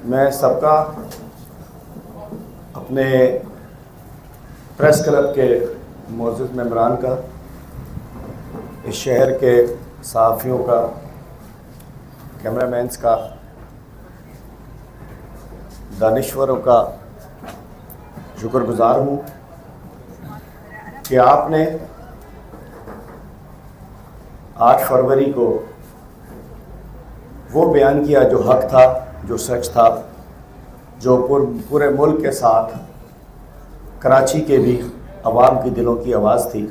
میں سب کا اپنے پریس کلب کے معزز ممبران کا، اس شہر کے صحافیوں کا، کیمرہ مینس کا، دانشوروں کا شکر گزار ہوں کہ آپ نے 8 فروری کو وہ بیان کیا جو حق تھا، جو سچ تھا، جو پورے ملک کے ساتھ کراچی کے بھی عوام کی دلوں کی آواز تھی،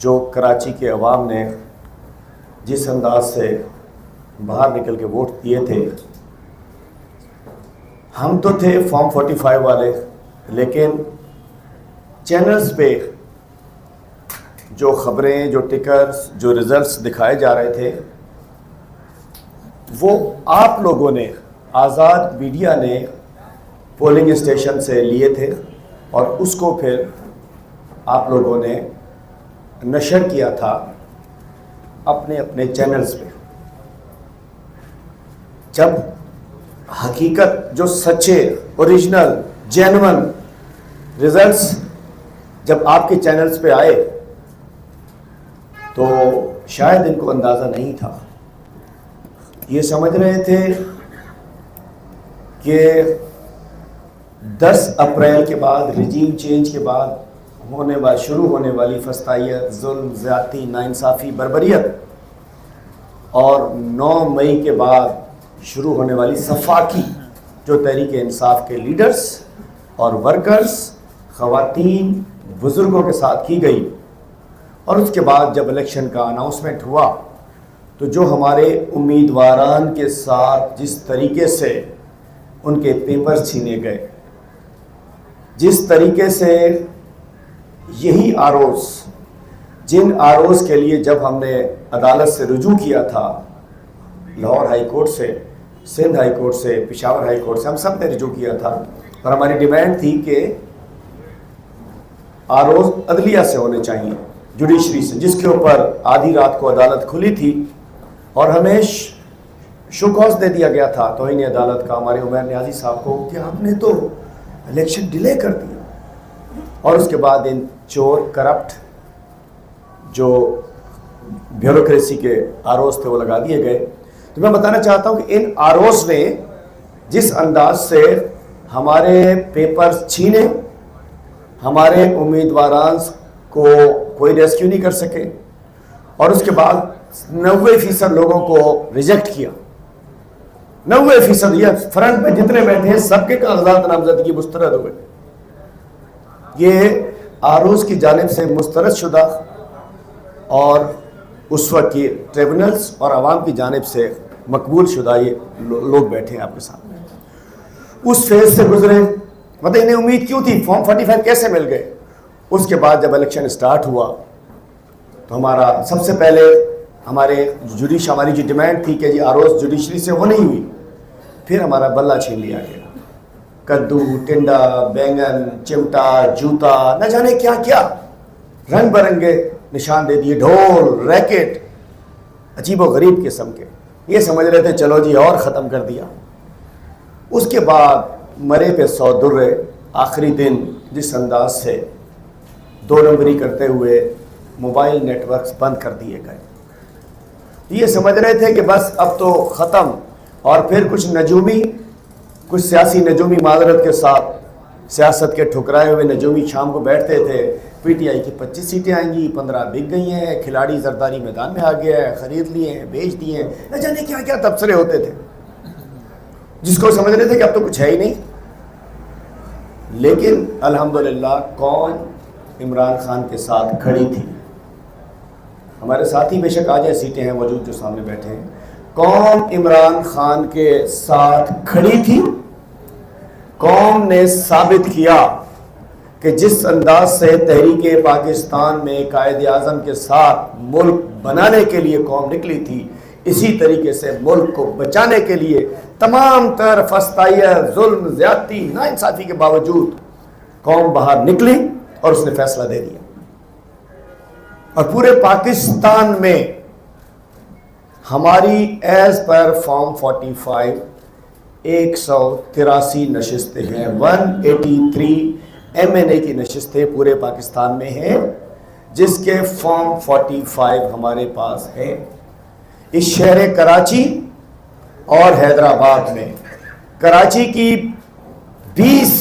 جو کراچی کے عوام نے جس انداز سے باہر نکل کے ووٹ دیے تھے۔ ہم تو تھے فارم 45 والے، لیکن چینلز پہ جو خبریں، جو ٹکرز، جو ریزلٹس دکھائے جا رہے تھے، وہ آپ لوگوں نے، آزاد میڈیا نے پولنگ اسٹیشن سے لیے تھے اور اس کو پھر آپ لوگوں نے نشر کیا تھا اپنے اپنے چینلز پہ۔ جب حقیقت، جو سچے، اوریجنل، جینون ریزلٹس جب آپ کے چینلز پہ آئے تو شاید ان کو اندازہ نہیں تھا۔ یہ سمجھ رہے تھے کہ 10 اپریل کے بعد، رجیم چینج کے بعد شروع ہونے والی فسطائیت، ظلم، زیادتی، ناانصافی، بربریت، اور 9 مئی کے بعد شروع ہونے والی صفاقی جو تحریک انصاف کے لیڈرز اور ورکرز، خواتین، بزرگوں کے ساتھ کی گئی، اور اس کے بعد جب الیکشن کا اناؤنسمنٹ ہوا تو جو ہمارے امیدواران کے ساتھ جس طریقے سے ان کے پیپرز چھینے گئے، جس طریقے سے یہی آروز، جن آروز کے لیے جب ہم نے عدالت سے رجوع کیا تھا، لاہور ہائی کورٹ سے، سندھ ہائی کورٹ سے، پشاور ہائی کورٹ سے، ہم سب نے رجوع کیا تھا، اور ہماری ڈیمانڈ تھی کہ آروز عدلیہ سے ہونے چاہیے، جوڈیشری سے، جس کے اوپر آدھی رات کو عدالت کھلی تھی اور ہمیں شو کاز دے دیا گیا تھا توہین عدالت کا ہمارے عمیر نیازی صاحب کو کہ آپ نے تو الیکشن ڈیلے کر دیا، اور اس کے بعد ان چور، کرپٹ جو بیوروکریسی کے آروز تھے وہ لگا دیے گئے۔ تو میں بتانا چاہتا ہوں کہ ان آروز نے جس انداز سے ہمارے پیپرز چھینے، ہمارے امیدواران کو کوئی ریسکیو نہیں کر سکے، اور اس کے بعد 90% لوگوں کو ریجیکٹ کیا۔ 90%، یہ فرنٹ میں جتنے بیٹھے ہیں سب کے کاغذات نامزدگی مسترد ہوئے۔ یہ آروز کی جانب سے مسترد شدہ اور اس وقت کی ٹریبونلز اور عوام کی جانب سے مقبول شدہ یہ لوگ بیٹھے ہیں آپ کے سامنے۔ اس فیز سے گزرے، مطلب انہیں امید کیوں تھی؟ فارم 45 کیسے مل گئے؟ اس کے بعد جب الیکشن سٹارٹ ہوا تو ہمارا سب سے پہلے ہماری جو ڈیمانڈ تھی کہ جی آروز جوڈیشری سے وہ نہیں ہوئی، پھر ہمارا بلہ چھین لیا گیا۔ کدو، ٹنڈا، بینگن، چمٹا، جوتا، نہ جانے کیا کیا رنگ برنگے نشان دے دیے، ڈھول، ریکٹ، عجیب و غریب قسم کے۔ یہ سمجھ رہے تھے چلو جی اور ختم کر دیا۔ اس کے بعد مرے پہ 100 درے، آخری دن جس انداز سے 2 نمبری کرتے ہوئے موبائل نیٹ ورکس بند کر دیے گئے، یہ سمجھ رہے تھے کہ بس اب تو ختم۔ اور پھر کچھ سیاسی نجومی معذرت کے ساتھ، سیاست کے ٹھکرائے ہوئے نجومی شام کو بیٹھتے تھے، پی ٹی آئی کی 25 سیٹیں آئیں گی، 15 بک گئی ہیں، کھلاڑی زرداری میدان میں آ گیا ہے، خرید لیے ہیں، بیچ دیے ہیں، نہ جانے کیا کیا تبصرے ہوتے تھے، جس کو سمجھ رہے تھے کہ اب تو کچھ ہے ہی نہیں۔ لیکن الحمدللہ قوم عمران خان کے ساتھ کھڑی تھی۔ ہمارے ساتھی بے شک آج سیٹیں ہیں موجود جو سامنے بیٹھے ہیں، قوم عمران خان کے ساتھ کھڑی تھی۔ قوم نے ثابت کیا کہ جس انداز سے تحریک پاکستان میں قائد اعظم کے ساتھ ملک بنانے کے لیے قوم نکلی تھی، اسی طریقے سے ملک کو بچانے کے لیے تمام تر فسطائیت، ظلم، زیادتی، ناانصافی کے باوجود قوم باہر نکلی اور اس نے فیصلہ دے دیا۔ اور پورے پاکستان میں ہماری ایز پر فارم 45 183 نشستیں ہیں, 183 MNA کی نشستیں پورے پاکستان میں ہیں, جس کے فارم 45 ہمارے پاس ہے. اس شہر کراچی اور حیدرآباد میں کراچی کی 20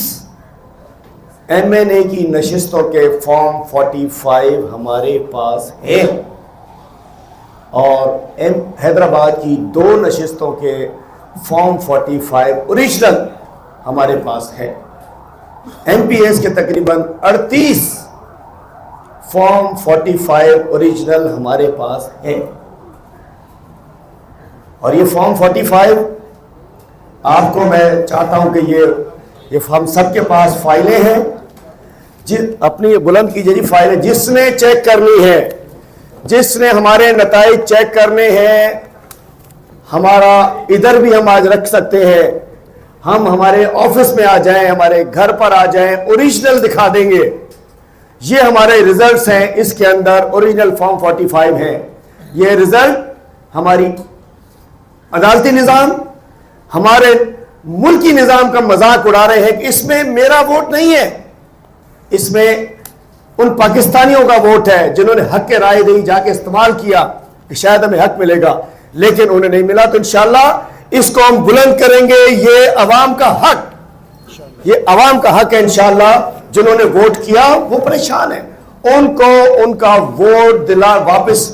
MNA کی نشستوں کے فارم 45 ہمارے پاس ہے, اور حیدرآباد کی 2 نشستوں کے فارم 45 اوریجنل ہمارے پاس ہے. MPS کے تقریباً 38 فارم 45 اوریجنل ہمارے پاس ہے. اور یہ فارم 45 آپ کو میں چاہتا ہوں کہ یہ ہم سب کے پاس فائلیں ہیں, اپنی بلند کیجیے جی فائلیں, جس نے چیک کرنی ہے, جس نے ہمارے نتائج چیک کرنے ہیں, ہمارا ادھر بھی ہم آج رکھ سکتے ہیں, ہم ہمارے آفس میں آ جائیں, ہمارے گھر پر آ جائیں, اوریجنل دکھا دیں گے. یہ ہمارے ریزلٹس ہیں, اس کے اندر اوریجنل فارم 45 ہیں. یہ ریزلٹ ہماری عدالتی نظام, ہمارے ملکی نظام کا مذاق اڑا رہے ہیں کہ اس میں میرا ووٹ نہیں ہے, اس میں ان پاکستانیوں کا ووٹ ہے جنہوں نے حق رائے دہی جا کے استعمال کیا کہ شاید ہمیں حق ملے گا, لیکن انہیں نہیں ملا. تو انشاءاللہ اس کو ہم بلند کریں گے. یہ عوام کا حق, یہ عوام کا حق ہے. انشاءاللہ جنہوں نے ووٹ کیا وہ پریشان ہیں, ان کو ان کا ووٹ واپس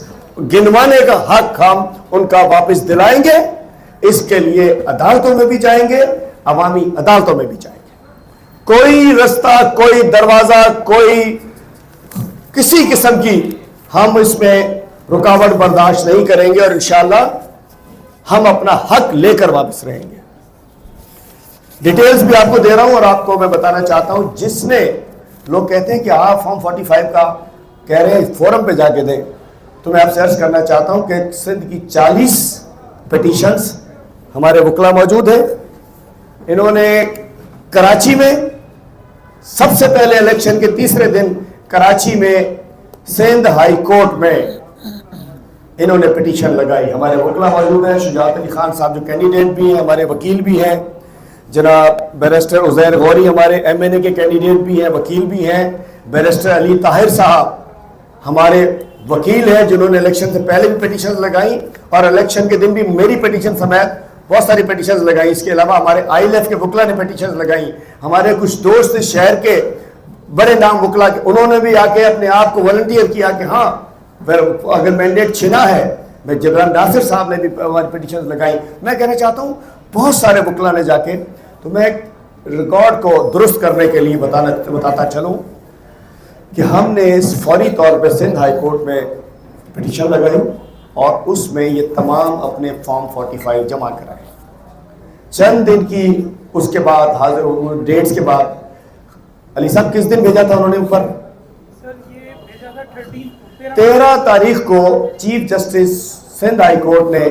گنوانے کا حق ہم ان کا واپس دلائیں گے. اس کے لیے عدالتوں میں بھی جائیں گے, عوامی عدالتوں میں بھی جائیں گے. کوئی رستہ, کوئی دروازہ, کوئی کسی قسم کی ہم اس میں رکاوٹ برداشت نہیں کریں گے, اور انشاءاللہ ہم اپنا حق لے کر واپس رہیں گے. ڈیٹیلز بھی آپ کو دے رہا ہوں, اور آپ کو میں بتانا چاہتا ہوں, جس نے لوگ کہتے ہیں کہ آپ فارم 45 کا کہہ رہے ہیں فورم پہ جا کے دیں, تو میں آپ سے عرض کرنا چاہتا ہوں کہ سندھ کی 40 پیٹیشنز ہمارے وکلا موجود ہیں. انہوں نے کراچی میں سب سے پہلے الیکشن کے تیسرے دن کراچی میں سندھ ہائی کورٹ میں انہوں نے پٹیشن لگائی. ہمارے وکلا موجود ہیں, شجاعت علی خان صاحب جو کینڈیڈیٹ بھی ہیں, ہمارے وکیل بھی ہیں, جناب بیرسٹر عزیر غوری ہمارے MNA کے کینڈیڈیٹ بھی ہیں, وکیل بھی ہیں, بیرسٹر علی طاہر صاحب ہمارے وکیل ہیں جنہوں نے الیکشن سے پہلے بھی پٹیشنز لگائی, اور الیکشن کے دن بھی میری پٹیشن سمیت بہت ساری پٹیشنز لگائی. اس کے علاوہ ہمارے ILF کے وکلا نے پٹیشنز لگائی. ہمارے کچھ دوست شہر کے بڑے نام وکلا کے, انہوں نے بھی آ کے اپنے آپ کو والنٹیئر کیا کہ ہاں اگر مینڈیٹ چھنا ہے. میں جبران ناصر صاحب نے بھی ہماری پٹیشنز لگائی. میں کہنا چاہتا ہوں بہت سارے وکلا نے جا کے, تو میں ریکارڈ کو درست کرنے کے لیے بتاتا چلوں کہ ہم نے اس فوری طور پہ سندھ ہائی کورٹ میں پٹیشن لگائی, اور اس میں یہ تمام اپنے فارم 45 جمع کرائے. چند دن کی اس کے بعد حاضر ڈیٹس کے بعد, علی صاحب کس دن بھیجا تھا انہوں نے اوپر؟ سر یہ بھیجا تھا 13 تاریخ کو chief justice Sindh high court نے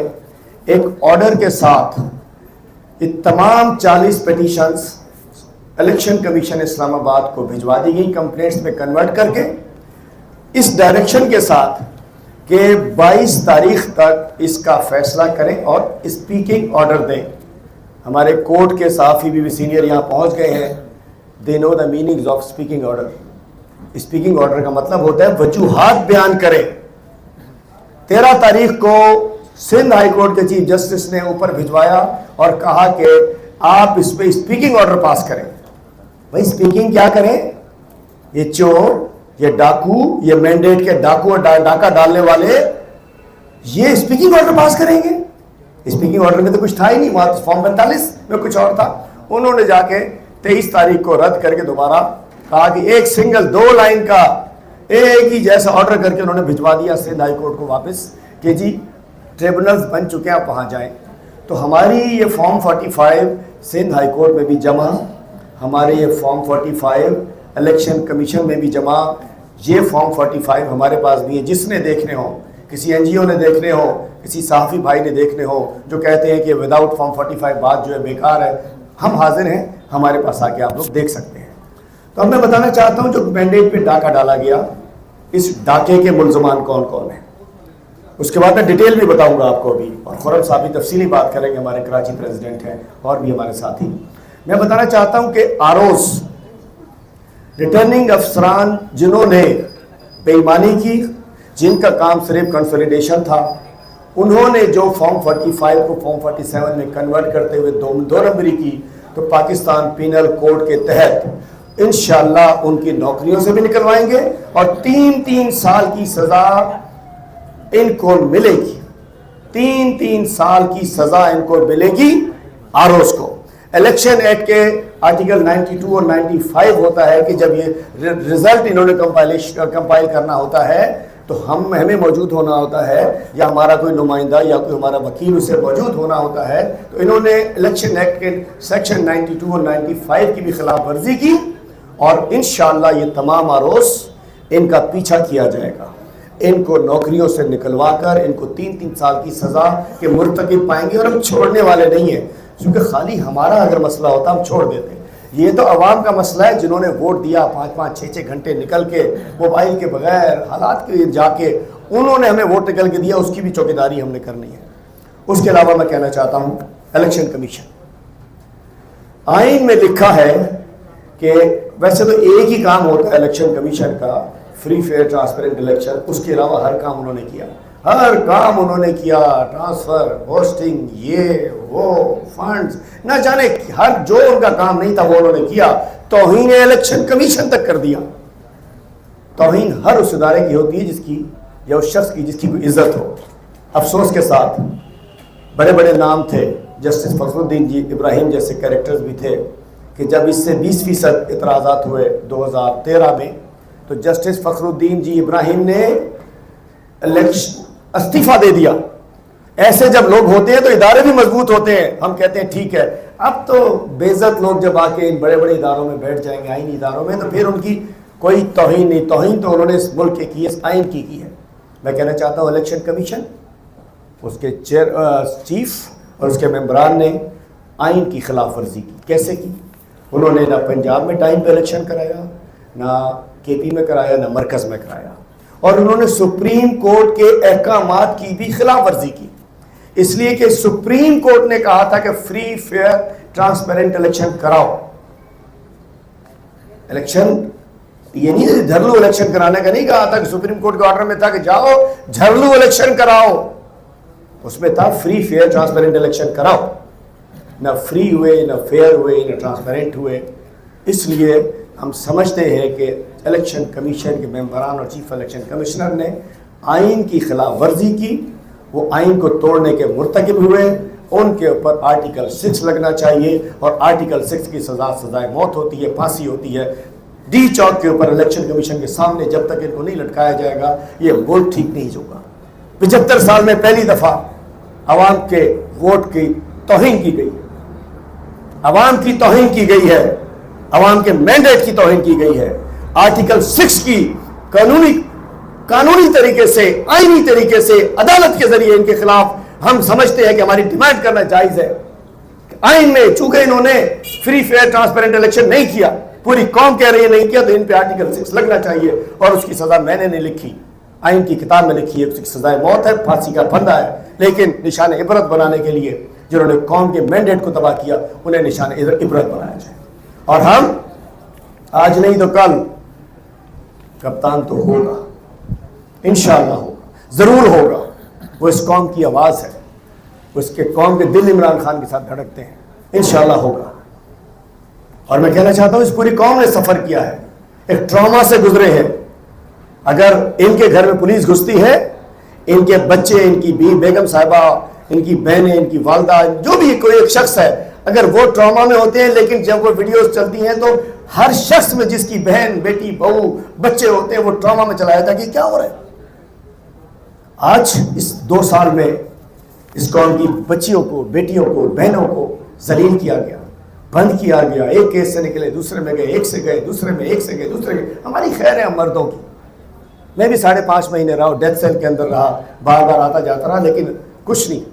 ایک آرڈر کے ساتھ یہ تمام 40 پٹیشنز الیکشن کمیشن اسلام آباد کو بھجوا دی گئی, کمپلینٹس میں کنورٹ کر کے, اس ڈائریکشن کے ساتھ کہ 22 تاریخ تک اس کا فیصلہ کریں اور اسپیکنگ آرڈر دیں. ہمارے کورٹ کے صحافی بھی سینئر یہاں پہنچ گئے ہیں. They know the meanings of speaking order. Speaking order کا مطلب ہوتا ہے وجوہات بیان کریں. 13 تاریخ کو سندھ ہائی کورٹ کے چیف جسٹس نے اوپر بھجوایا اور کہا کہ آپ اس پہ اسپیکنگ آرڈر پاس کریں. بھائی اسپیکنگ کیا کریں؟ یہ چور, یہ ڈاکو, یہ مینڈیٹ کے ڈاکو اور ڈاکہ ڈالنے والے یہ اسپیکنگ آرڈر پاس کریں گے؟ اسپیکنگ آرڈر میں تو کچھ تھا ہی نہیں, وہاں فارم 45 میں کچھ اور تھا. انہوں نے جا کے 23 تاریخ کو رد کر کے دوبارہ کہا کہ ایک سنگل 2 لائن کا ایک ہی جیسا آرڈر کر کے انہوں نے بھجوا دیا سندھ ہائی کورٹ کو واپس کہ جی ٹریبونلز بن چکے ہیں, آپ وہاں جائیں. تو ہماری یہ فارم 45 سندھ ہائی کورٹ میں بھی جمع, ہمارے یہ فارم 45 الیکشن کمیشن میں بھی جمع. یہ فارم 45 ہمارے پاس بھی ہیں. جس نے دیکھنے ہوں, کسی NGO نے دیکھنے ہوں, کسی صحافی بھائی نے دیکھنے ہوں جو کہتے ہیں کہ وداؤٹ فارم 45 بات جو ہے بیکار ہے, ہم حاضر ہیں, ہمارے پاس آ کے آپ لوگ دیکھ سکتے ہیں. تو اب میں بتانا چاہتا ہوں جو مینڈیٹ پہ ڈاکہ ڈالا گیا, اس ڈاکے کے ملزمان کون کون ہیں. اس کے بعد میں ڈیٹیل بھی بتاؤں گا آپ کو ابھی، اور خرم صاحب بھی تفصیلی بات کریں گے، ہمارے کراچی پریزیڈنٹ ہیں اور بھی ہمارے ساتھی۔ میں بتانا چاہتا ہوں کہ آروز ریٹرننگ افسران جنہوں نے بے ایمانی کی، جن کا کام صرف کنسولیڈیشن تھا، انہوں نے جو فارم 45 کو فارم 47 میں کنورٹ کرتے ہوئے دو نمبری کی، تو پاکستان پینل کوڈ کے تحت انشاءاللہ ان کی نوکریوں سے بھی نکلوائیں گے، اور 3 سال کی سزا ان کو ملے گی، 3 سال کی سزا ان کو ملے گی آروز کو۔ الیکشن ایکٹ کے آرٹیکل 92 اور 95 ہوتا ہے کہ جب یہ رزلٹ انہوں نے کمپائل کرنا ہوتا ہے تو ہمیں موجود ہونا ہوتا ہے، یا ہمارا کوئی نمائندہ یا کوئی ہمارا وکیل اسے موجود ہونا ہوتا ہے، تو انہوں نے الیکشن ایکٹ کے سیکشن 92 اور 95 کی بھی خلاف ورزی کی، اور انشاءاللہ یہ تمام آروز ان کا پیچھا کیا جائے گا، ان کو نوکریوں سے نکلوا کر ان کو 3 سال کی سزا کے مرتکب پائیں گے، اور ہم چھوڑنے والے نہیں ہیں، کیونکہ خالی ہمارا اگر مسئلہ ہوتا ہم چھوڑ دیتے ہیں۔ یہ تو عوام کا مسئلہ ہے، جنہوں نے ووٹ دیا 5 6 گھنٹے نکل کے موبائل کے بغیر حالات کے جا کے انہوں نے ہمیں ووٹ نکل کے دیا، اس کی بھی چوکیداری ہم نے کرنی ہے۔ اس کے علاوہ میں کہنا چاہتا ہوں الیکشن کمیشن، آئین میں لکھا ہے کہ ویسے تو ایک ہی کام ہوتا ہے الیکشن کمیشن کا، فری فیئر ٹرانسپیرنٹ الیکشن، اس کے علاوہ ہر کام انہوں نے کیا، ہر کام انہوں نے کیا، ٹرانسفر، پوسٹنگ، یہ وہ فنڈز، نہ جانے ہر جو ان کا کام نہیں تھا وہ انہوں نے کیا، توہین الیکشن کمیشن تک کر دیا۔ توہین ہر اس ادارے کی ہوتی ہے جس کی یا اس شخص کی جس کی کوئی عزت ہو۔ افسوس کے ساتھ بڑے بڑے نام تھے، جسٹس فخر الدین جی ابراہیم جیسے کریکٹرز بھی تھے، کہ جب اس سے 20% اعتراضات ہوئے 2013 میں، تو جسٹس فخر الدین جی ابراہیم نے استعفیٰ دے دیا۔ ایسے جب لوگ ہوتے ہیں تو ادارے بھی مضبوط ہوتے ہیں، ہم کہتے ہیں ٹھیک ہے۔ اب تو بے عزت لوگ جب آ کے ان بڑے بڑے اداروں میں بیٹھ جائیں گے، آئینی اداروں میں، تو پھر ان کی کوئی توہین نہیں، توہین تو انہوں نے اس ملک کے کی ہے، اس آئین کی ہے۔ میں کہنا چاہتا ہوں الیکشن کمیشن، اس کے چیف اور اس کے ممبران نے آئین کی خلاف ورزی کی۔ کیسے کی؟ انہوں نے نہ پنجاب میں ٹائم پہ الیکشن کرایا، نہ کے پی میں کرایا، نہ مرکز میں کرایا، اور انہوں نے سپریم کورٹ کے احکامات کی بھی خلاف ورزی کی، اس لیے کہ سپریم کورٹ نے کہا تھا کہ فری فیئر ٹرانسپیرنٹ الیکشن کراؤ۔ الیکشن یہ نہیں جھرلو الیکشن کرانے کا نہیں کہا تھا، کہ سپریم کورٹ کے آرڈر میں تھا کہ جاؤ جھرلو الیکشن کراؤ، اس میں تھا فری فیئر ٹرانسپیرنٹ الیکشن کراؤ۔ نہ فری ہوئے، نہ فیئر ہوئے، نہ ٹرانسپیرنٹ ہوئے۔ اس لیے ہم سمجھتے ہیں کہ الیکشن کمیشن کے ممبران اور چیف الیکشن کمشنر نے آئین کی خلاف ورزی کی، وہ آئین کو توڑنے کے مرتکب ہوئے، ان کے اوپر آرٹیکل 6 لگنا چاہیے، اور آرٹیکل 6 کی سزائے موت ہوتی ہے، پھانسی ہوتی ہے۔ ڈی چوک کے اوپر الیکشن کمیشن کے سامنے جب تک ان کو نہیں لٹکایا جائے گا یہ ملک ٹھیک نہیں ہوگا۔ 75 سال میں پہلی دفعہ عوام کے ووٹ کی توہین کی گئی، عوام کی توہین کی گئی ہے، عوام کے مینڈیٹ کی توہین کی گئی ہے۔ آرٹیکل 6 کی قانونی طریقے سے، آئینی طریقے سے، عدالت کے ذریعے ان کے خلاف ہم سمجھتے ہیں کہ ہماری ڈیمانڈ کرنا جائز ہے۔ آئین میں چونکہ انہوں نے فری فیئر ٹرانسپیرنٹ الیکشن نہیں کیا، پوری قوم کہہ رہی ہے نہیں کیا، تو ان پہ آرٹیکل 6 لگنا چاہیے، اور اس کی سزا میں نے نہیں لکھی، آئین کی کتاب میں لکھی ہے، اس کی سزائے موت ہے، پھانسی کا پھندہ ہے، لیکن نشان عبرت بنانے کے لیے جنہوں نے قوم کے مینڈیٹ کو تباہ کیا انہیں نشان عبرت بنایا جائے۔ اور ہم آج نہیں تو کل کپتان تو ہوگا، انشاءاللہ ہوگا، ضرور ہوگا۔ وہ اس قوم کی آواز ہے، اس کے قوم کے دل عمران خان کے ساتھ دھڑکتے ہیں، انشاءاللہ ہوگا۔ اور میں کہنا چاہتا ہوں اس پوری قوم نے سفر کیا ہے، ایک ٹراما سے گزرے ہیں۔ اگر ان کے گھر میں پولیس گھستی ہے، ان کے بچے، ان کی بیگم صاحبہ، ان کی بہنیں، ان کی والدہ، جو بھی کوئی ایک شخص ہے، اگر وہ ٹراما میں ہوتے ہیں، لیکن جب وہ ویڈیوز چلتی ہیں تو ہر شخص میں جس کی بہن، بیٹی، بہو، بچے ہوتے ہیں، وہ ٹراما میں چلا جاتا ہے کہ کیا ہو رہا ہے۔ آج اس 2 سال میں اس قوم کی بچیوں کو، بیٹیوں کو، بہنوں کو ذلیل کیا گیا، بند کیا گیا، ایک کیس سے نکلے دوسرے میں گئے، ایک سے گئے دوسرے میں، ایک سے گئے دوسرے میں۔ ہماری خیر ہے ہم مردوں کی، میں بھی 5.5 مہینے رہا، ڈیتھ سیل کے اندر رہا، بار بار آتا جاتا رہا، لیکن کچھ نہیں۔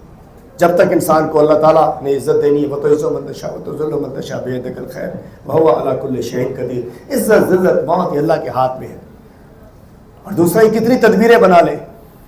جب تک انسان کو اللہ تعالیٰ نے عزت دینی ہے، وہ تو عزت من تشاء، وہ تو ذل من تشاء بیدک الخیر وہو علی کل شیء قدیر۔ عزت ذلت موت یہ اللہ کے ہاتھ میں ہے۔ اور دوسرا یہ کتنی تدبیریں بنا لیں،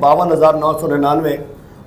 52,999,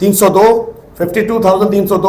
52,302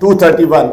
231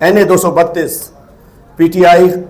NA 232 PTI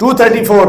234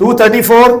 234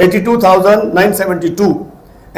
82,972।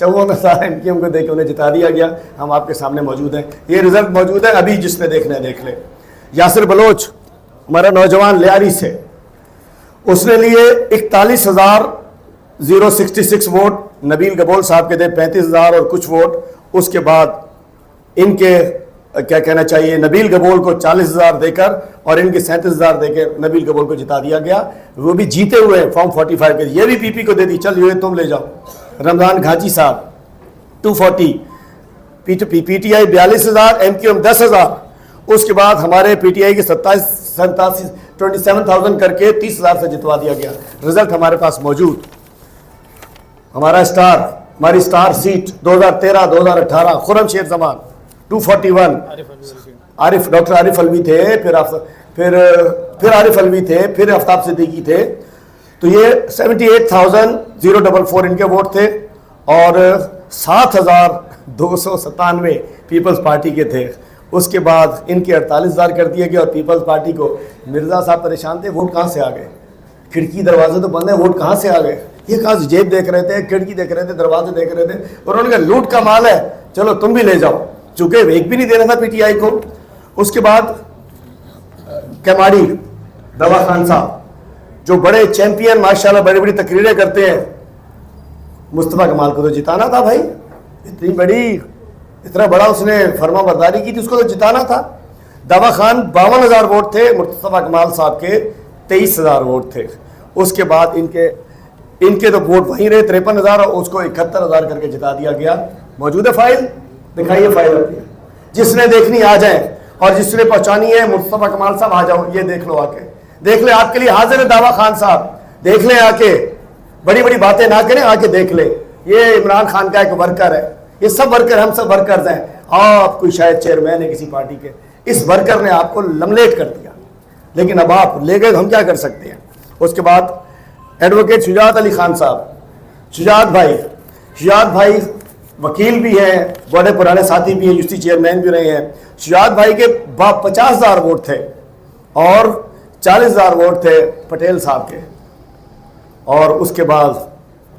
54,000 MQM کو دے کے انہیں جتا دیا گیا. ہم آپ کے سامنے موجود ہیں, یہ رزلٹ موجود ہے, ابھی جس نے دیکھنا ہے دیکھ لے. یاسر بلوچ ہمارا نوجوان لیاری سے, اس نے لیے 41,066 ووٹ. نبیل گبول صاحب کے دے 35,000 اور کچھ ووٹ. اس کے بعد ان کے کیا کہنا چاہیے, نبیل گبول کو 40,000 دے کر اور ان کے 37,000 دے کے نبیل گبول کو جتا دیا گیا. وہ بھی جیتے ہوئے ہیں فارم 45 کے. یہ بھی پی پی کو دے دی, چل یہ تم لے جاؤ. رمضان گھانچی صاحب 240, پی ٹی آئی 42,000, MQM 10,000. اس کے بعد ہمارے پی ٹی آئی کے 27,000 کر کے 30,000 سے جتوا دیا گیا. رزلٹ ہمارے پاس موجود. ہمارا اسٹار, ہماری اسٹار سیٹ 2013-2018 خرم شیر زمان 241, ڈاکٹر عارف علوی تھے, پھر عارف علوی تھے, پھر آفتاب صدیقی تھے. تو یہ 78,044 ان کے ووٹ تھے اور 7,297 پیپلز پارٹی کے تھے. اس کے بعد ان کے 48,000 کر دیے گئے اور پیپلز پارٹی کو. مرزا صاحب پریشان تھے, ووٹ کہاں سے آ گئے, کھڑکی دروازے تو بند ہیں, ووٹ کہاں سے آ گئے. یہ کہاں جیب دیکھ رہے تھے, کھڑکی دیکھ رہے تھے, دروازے دیکھ رہے تھے, اور انہوں نے کہا لوٹ کا مال ہے, چلو تم بھی لے جاؤ, چونکہ ایک بھی نہیں دینا تھا پی ٹی آئی کو. اس کے بعد کیماڑی دوا خان صاحب جو بڑے چیمپئن ماشاءاللہ بڑی بڑی تقریریں کرتے ہیں, مصطفیٰ کمال کو تو جتانا تھا بھائی, اتنا بڑا اس نے فرما برداری کی تھی, اس کو تو جتانا تھا. دوا خان 52,000 ووٹ تھے, مصطفیٰ کمال صاحب کے 23,000 ووٹ تھے. اس کے بعد ان کے تو ووٹ وہیں رہے 53,000 اور اس کو 71,000 کر کے جتا دیا گیا. موجود ہے فائل, دکھائیے فائل اپنی, جس نے دیکھنی آ جائیں, اور جس نے پہنچانی ہے مصطفیٰ کمال صاحب آ جاؤ, یہ دیکھ لو آ کے, دیکھ لیں, آپ کے لیے حاضر ہے دعویٰ خان صاحب, دیکھ لیں آ کے, بڑی بڑی باتیں نہ کریں, آ کے دیکھ لیں. یہ عمران خان کا ایک ورکر ہے, یہ سب ورکر, ہم سب ورکرز ہیں. آپ کوئی شاید چیئرمین ہے کسی پارٹی کے, اس ورکر نے آپ کو لملیٹ کر دیا, لیکن اب آپ لے گئے تو ہم کیا کر سکتے ہیں. اس کے بعد ایڈوکیٹ شجاعت علی خان صاحب, شجاعت بھائی وکیل بھی ہیں, بڑے پرانے ساتھی بھی ہیں, یوسٹی چیئرمین بھی رہے ہیں. شجاعت بھائی کے 50,000 ووٹ تھے اور 40,000 ووٹ تھے پٹیل صاحب کے, اور اس کے بعد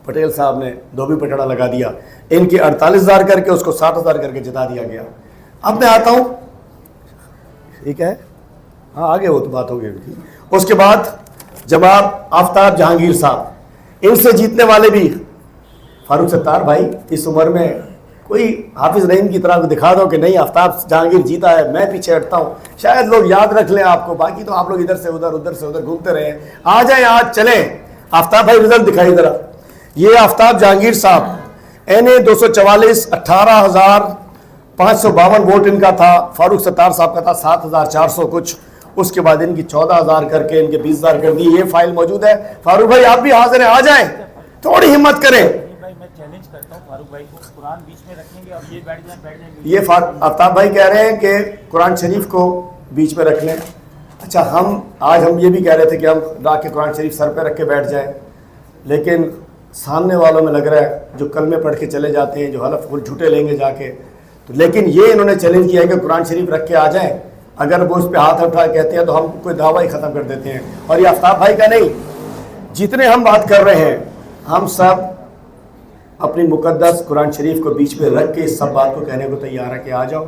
پٹیل صاحب نے دھوبی پٹڑا لگا دیا. ان کی 48,000 کر کے اس کو 60,000 کر کے جتا دیا گیا. اب میں آتا ہوں, ٹھیک ہے, ہاں آگے وہ تو بات ہو گئی. اس کے بعد جناب آفتاب جہانگیر صاحب, ان سے جیتنے والے بھی فاروق ستار بھائی. اس عمر میں کوئی حافظ رحیم کی طرح دکھا دو کہ نہیں آفتاب جہانگیر جیتا ہے, میں پیچھے ہٹتا ہوں, شاید لوگ یاد رکھ لیں آپ کو. باقی تو آپ لوگ ادھر سے ادھر گھومتے رہے. آ جائیں, آج چلیں. آفتاب بھائی رزلٹ دکھائیے ذرا. یہ آفتاب جہانگیر صاحب NA 244, 18,552 ووٹ ان کا تھا. فاروق ستار صاحب کا تھا 7,400 کچھ. اس کے بعد ان کی 14,000 کر کے ان کے 20,000 کر دی. یہ فائل موجود ہے. فاروق بھائی آپ بھی حاضر ہیں, آ جائیں, تھوڑی ہمت کریں. میں چیلنج کرتا ہوں فاروق بھائی کو, قرآن بیچ میں رکھیں گے اور یہ بیٹھ جائیں. یہ آفتاب بھائی کہہ رہے ہیں کہ قرآن شریف کو بیچ میں رکھ لیں. اچھا, آج ہم یہ بھی کہہ رہے تھے کہ ہم لا کے قرآن شریف سر پہ رکھ کے بیٹھ جائیں, لیکن سامنے والوں میں لگ رہا ہے جو کلمے پڑھ کے چلے جاتے ہیں, جو حلف جھوٹے لیں گے جا کے, تو لیکن یہ انہوں نے چیلنج کیا ہے کہ قرآن شریف رکھ کے آ جائیں. اگر وہ اس پہ ہاتھ اٹھا کہتے ہیں تو ہم کوئی دعویٰ ہی ختم کر دیتے ہیں. اور یہ آفتاب بھائی کا نہیں, جتنے ہم بات کر رہے ہیں ہم سب اپنی مقدس قرآن شریف کو بیچ میں رکھ کے اس سب بات کو کہنے کو تیار ہے کہ آ جاؤ.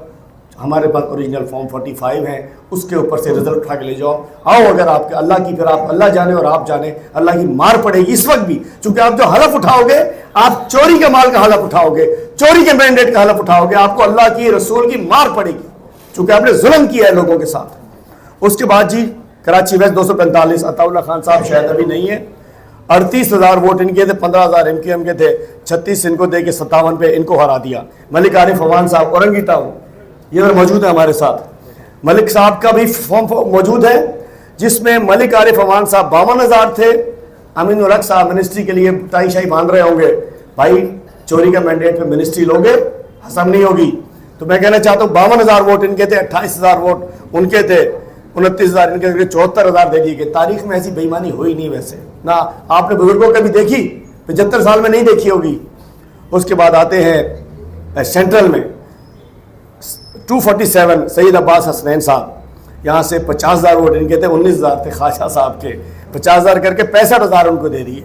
ہمارے پاس اوریجنل فارم 45 ہیں, اس کے اوپر سے رزلٹ اٹھا کے لے جاؤ. آؤ, اگر آپ کے اللہ کی, پھر آپ اللہ جانے اور آپ جانے, اللہ کی مار پڑے گی اس وقت بھی, چونکہ آپ جو حلف اٹھاؤ گے, آپ چوری کے مال کا حلف اٹھاؤ گے, چوری کے مینڈیٹ کا حلف اٹھاؤ گے, آپ کو اللہ کی رسول کی مار پڑے گی, چونکہ آپ نے ظلم کیا ہے لوگوں کے ساتھ. اس کے بعد جی کراچی ویسٹ 245, عطا اللہ خان صاحب شاید ابھی نہیں ہے. 38,000 ووٹ ان کے تھے, 15,000 MQM کے تھے, 36 ان کو دے کے 57 پہ ان کو ہرا دیا. ملک عارف امان صاحب اورنگی ٹاؤن, یہ موجود ہے ہمارے ساتھ. ملک صاحب کا بھی فارم موجود ہے, جس میں ملک عارف امان صاحب 52,000 تھے. امین الحق صاحب منسٹری کے لیے ٹائی شائی باندھ رہے ہوں گے. بھائی چوری کا مینڈیٹ پہ منسٹری لوگے, ہضم نہیں ہوگی. تو میں کہنا چاہتا ہوں 52,000 ووٹ ان کے تھے, 28,000 ووٹ ان کے تھے, 29,000 ان کے, 74,000 دے دی گئی. تاریخ میں ایسی بے ایمانی ہوئی نہیں ویسے, نہ آپ نے بزرگوں کبھی دیکھی, 75 سال میں نہیں دیکھی ہوگی. اس کے بعد آتے ہیں سینٹرل میں 247 سید عباس حسنین صاحب, یہاں سے 50,000 ووٹ ان کے تھے, 19,000 تھے خواجہ صاحب کے, 50,000 کر کے 65,000 ان کو دے دیے.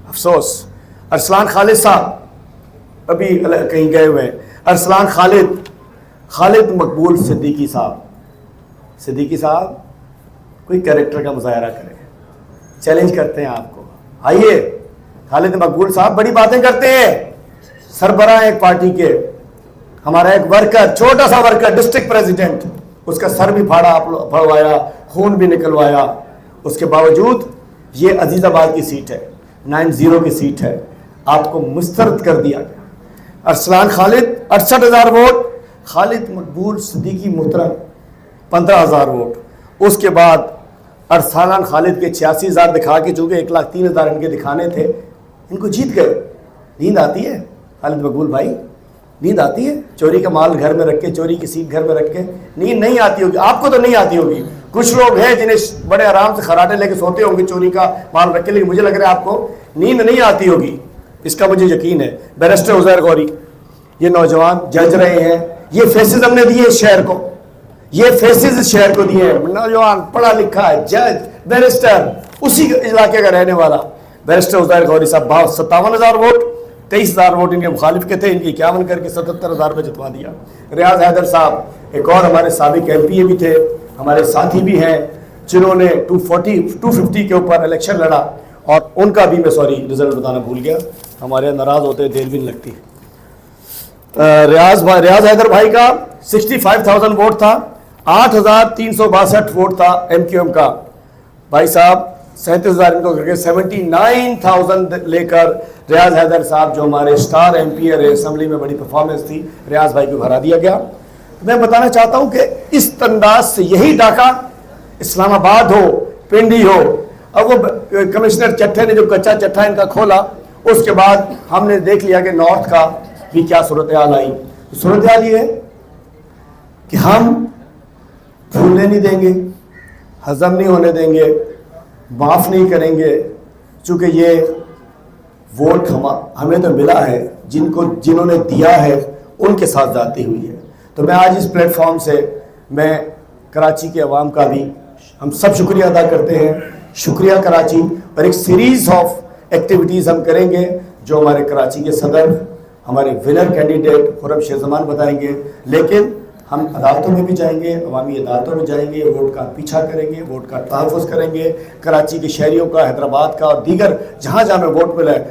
افسوس. ارسلان خالد صاحب ابھی کہیں گئے ہوئے ہیں. ارسلان خالد مقبول صدیقی صاحب کوئی کریکٹر کا مظاہرہ کریں, چیلنج کرتے ہیں آپ کو. آئیے خالد مقبول صاحب بڑی باتیں کرتے ہیں, سربراہ ایک پارٹی کے, ہمارا ایک ورکر, چھوٹا سا ورکر, ڈسٹرکٹ پریزیڈنٹ, اس کا سر بھی پھڑوایا, خون بھی نکلوایا. اس کے باوجود یہ عزیز آباد کی سیٹ ہے, 90 کی سیٹ ہے, آپ کو مسترد کر دیا گیا. ارسلان خالد 68,000 ووٹ, خالد مقبول صدیقی محترم 15,000 ووٹ. اس کے بعد ارسلان خالد کے 86,000 دکھا کے, چونکہ 1,03,000 ان کے دکھانے تھے, ان کو جیت گئے. نیند آتی ہے خالد مقبول بھائی, نیند آتی ہے؟ چوری کا مال گھر میں رکھ کے, چوری کی سیٹ گھر میں رکھ کے نیند نہیں آتی ہوگی. آپ کو تو نہیں آتی ہوگی, کچھ لوگ ہیں جنہیں بڑے آرام سے خراٹے لے کے سوتے ہوں گے چوری کا مال رکھ کے, لیکن مجھے لگ رہا ہے آپ کو نیند نہیں آتی ہوگی, اس کا مجھے یقین ہے. بیرسٹر عزیر غوری, یہ نوجوان جج رہے ہیں, یہ فیسز ہم نے دیے اس شہر کو, یہ فیسز اس شہر کو دیے ہیں. نوجوان پڑھا لکھا ہے, جج, بیرسٹر, اسی علاقے کا رہنے والا بیرسٹر عزیر غوری صاحب. 57,000 ووٹ, 23,000 ووٹ ان کے مخالف کے تھے, ان کی 51 کر کے 77,000 میں جتوا دیا. ریاض حیدر صاحب ایک اور ہمارے سابق ایم پی بھی تھے, ہمارے ساتھی بھی ہیں, جنہوں نے 250 کے اوپر الیکشن لڑا, اور ان کا بھی میں رزلٹ بتانا بھول گیا, ہمارے ناراض ہوتے دیر بھی نہیں لگتی. ریاض حیدر بھائی کا 65,000 ووٹ تھا, 8,362 ووٹ تھا ایم کیو ایم کا. بھائی صاحب 37,000 ان کو کر کے 79,000 لے کر ریاض حیدر صاحب, جو ہمارے اسٹار ایم پی ہے, اسمبلی میں بڑی پرفارمنس تھی, ریاض بھائی کو ہرا دیا گیا. میں بتانا چاہتا ہوں کہ اس انداز سے یہی ڈاکہ اسلام آباد ہو, پنڈی ہو. اب وہ کمشنر چٹھے نے جو کچا چٹھا ان کا کھولا, اس کے بعد ہم نے دیکھ لیا کہ نارتھ کا بھی کیا صورتحال آئی. صورتحال یہ ہے کہ ہم بھولنے نہیں دیں گے, ہضم نہیں ہونے دیں گے, معاف نہیں کریں گے, چونکہ یہ ووٹ ہمیں تو ملا ہے, جنہوں نے دیا ہے ان کے ساتھ زیادتی ہوئی ہے. تو میں آج اس پلیٹ فارم سے میں کراچی کے عوام کا بھی ہم سب شکریہ ادا کرتے ہیں. شکریہ کراچی. اور ایک سیریز آف ایکٹیویٹیز ہم کریں گے جو ہمارے کراچی کے صدر, ہمارے ونر کینڈیڈیٹ خرم شیر زمان بتائیں گے. لیکن ہم عدالتوں میں بھی جائیں گے, عوامی عدالتوں میں جائیں گے, ووٹ کا پیچھا کریں گے, ووٹ کا تحفظ کریں گے. کراچی کے شہریوں کا, حیدرآباد کا, اور دیگر جہاں جہاں میں ووٹ ملا ہے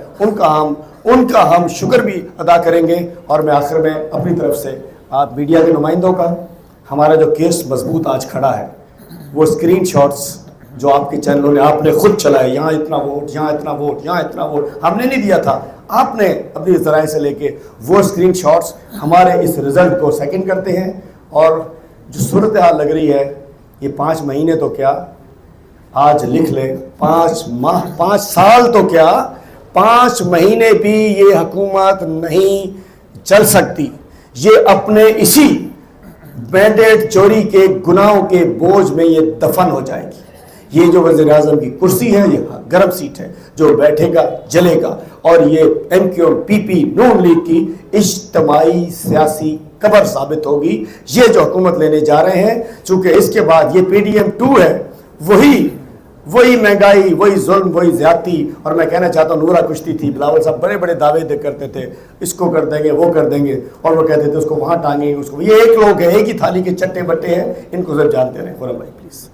ان کا ہم شکر بھی ادا کریں گے. اور میں آخر میں اپنی طرف سے آپ میڈیا کے نمائندوں کا, ہمارا جو کیس مضبوط آج کھڑا ہے, وہ اسکرین شاٹس جو آپ کے چینلوں نے, آپ نے خود چلائے, یہاں اتنا ووٹ, یہاں اتنا ووٹ, یہاں اتنا ووٹ, ہم نے نہیں دیا تھا, آپ نے اپنی ذرائع سے لے کے, وہ اسکرین شاٹس ہمارے اس رزلٹ کو سیکنڈ کرتے ہیں. اور جو صورتحال لگ رہی ہے, یہ 5 مہینے تو کیا, آج لکھ لیں, 5 ماہ, 5 سال تو کیا, 5 مہینے بھی یہ حکومت نہیں چل سکتی. یہ اپنے اسی مینڈیٹ چوری کے گناہوں کے بوجھ میں یہ دفن ہو جائے گی. یہ جو وزیر اعظم کی کرسی ہے, یہ گرم سیٹ ہے, جو بیٹھے گا جلے گا. اور یہ ایم کیو ایم, پی پی, نون لیگ کی اجتماعی سیاسی قبر ثابت ہوگی. یہ جو حکومت لینے جا رہے ہیں, چونکہ اس کے بعد یہ پی ڈی ایم 2 ہے, وہی مہنگائی, وہی ظلم, وہی زیادتی. اور میں کہنا چاہتا ہوں, نورا کشتی تھی, بلاول صاحب بڑے بڑے دعوے کرتے تھے, اس کو کر دیں گے, وہ کر دیں گے, اور وہ کہتے تھے اس کو وہاں ٹانگیں گے, اس کو. یہ ایک لوگ ہیں, ایک ہی تھالی کے چٹے بٹے ہیں, ان کو ضرور جانتے رہیں. خرم بھائی پلیز.